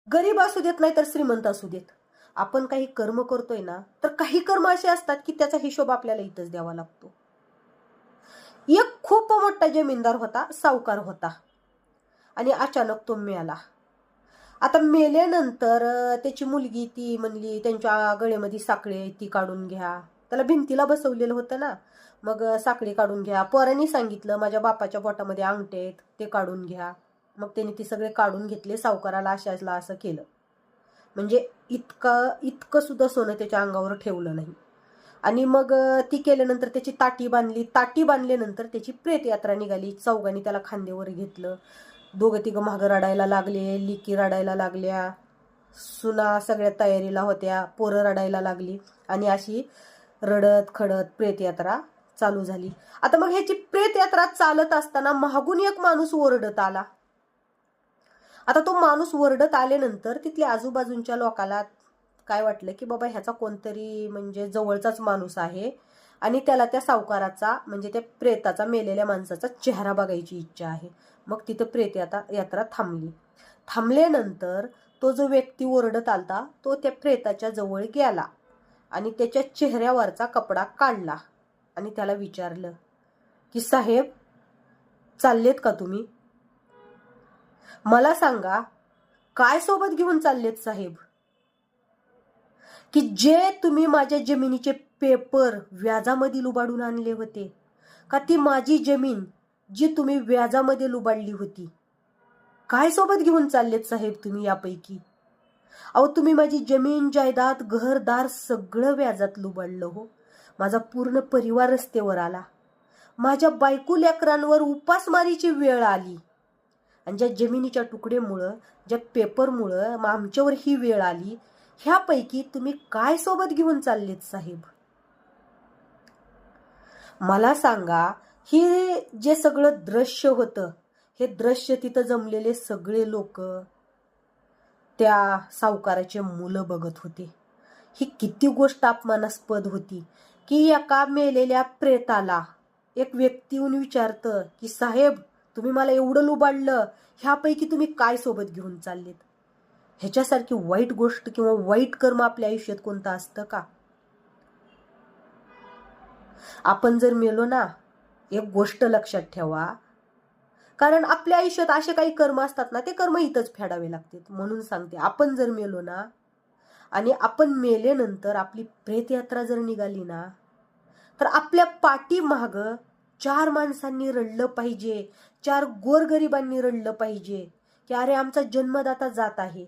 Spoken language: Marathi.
गरीब असू देत नाही तर श्रीमंत असू देत, आपण काही कर्म करतोय ना, तर काही कर्म असे असतात की त्याचा हिशोब आपल्याला इथंच द्यावा लागतो. एक खूप मोठा जमीनदार होता, सावकार होता, आणि अचानक तो मेला. आता मेल्यानंतर त्याची मुलगी ती म्हणली त्यांच्या गळ्यामध्ये साखळी आहे ती काढून घ्या. त्याला भिंतीला बसवलेलं होतं ना, मग साखळी काढून घ्या. पोरांनी सांगितलं माझ्या बापाच्या बोटामध्ये अंगठे आहेत ते काढून घ्या. मग त्यांनी ती सगळे काढून घेतले. सावकाराला अशाला असं केलं. म्हणजे इतकं इतकं सुद्धा सोनं त्याच्या अंगावर ठेवलं नाही. आणि मग ती केल्यानंतर त्याची ताटी बांधली. ताटी बांधल्यानंतर त्याची प्रेतयात्रा निघाली. चौघांनी त्याला खांद्यावर घेतलं. दोघं तिघं मागं रडायला लागले, लिकी रडायला लागल्या, सुना सगळ्या तयारीला होत्या, पोरं रडायला लागली, आणि अशी रडत खडत प्रेतयात्रा चालू झाली. आता मग ह्याची प्रेतयात्रा चालत असताना मागून एक माणूस ओरडत आला. आता तो माणूस ओरडत आल्यानंतर तिथल्या आजूबाजूच्या लोकांना काय वाटलं की बाबा ह्याचा कोणतरी म्हणजे जवळचाच माणूस आहे, आणि त्याला त्या सावकाराचा म्हणजे त्या प्रेताचा, मेलेल्या माणसाचा चेहरा बघायची इच्छा आहे. मग तिथं प्रेतयात्रा थांबली. थांबल्यानंतर तो जो व्यक्ती ओरडत आलता तो त्या प्रेताच्या जवळ गेला आणि त्याच्या चेहऱ्यावरचा कपडा काढला आणि त्याला विचारलं की साहेब, चाललेत का तुम्ही? मला सांगा, काय सोबत घेऊन चाललेत साहेब? की जे तुम्ही माझ्या जमिनीचे पेपर व्याजामध्ये लुबाडून आणले होते, का ती माझी जमीन जी तुम्ही व्याजामध्ये लुबाडली होती? काय सोबत घेऊन चाललेत साहेब तुम्ही यापैकी? अहो, तुम्ही माझी जमीन, जायदाद, घरदार सगळं व्याजात लुबाडलं हो. माझा पूर्ण परिवार रस्त्यावर आला. माझ्या बायको लेकरांवर उपासमारीची वेळ आली. आणि ज्या जमिनीच्या तुकडेमुळं, ज्या पेपरमुळं आमच्यावर ही वेळ आली, ह्यापैकी तुम्ही काय सोबत घेऊन चाललेत साहेब? मला सांगा, हे जे सगळं दृश्य होतं, हे दृश्य तिथं जमलेले सगळे लोक त्या सावकाराचे मुलं बघत होते. ही किती गोष्ट अपमानास्पद होती की एका मेलेल्या प्रेताला एक व्यक्ती येऊन विचारतं की साहेब, तुम्ही मला एवढं लुबाडलं, ह्यापैकी तुम्ही काय सोबत घेऊन चाललेत? ह्याच्यासारखी वाईट गोष्ट किंवा वाईट कर्म आपल्या आयुष्यात कोणतं असतं का? आपण जर मेलो ना, एक गोष्ट लक्षात ठेवा, कारण आपल्या आयुष्यात असे काही कर्म असतात ना, ते कर्म इथंच फेडावे लागतात. म्हणून सांगते, आपण जर मेलो ना, आणि आपण मेल्यानंतर आपली प्रेतयात्रा जर निघाली ना, तर आपल्या पाठीमाग 4 माणसांनी रडलं पाहिजे, 4 गोरगरिबांनी रडलं पाहिजे की अरे, आमचा जन्मदाता जात आहे.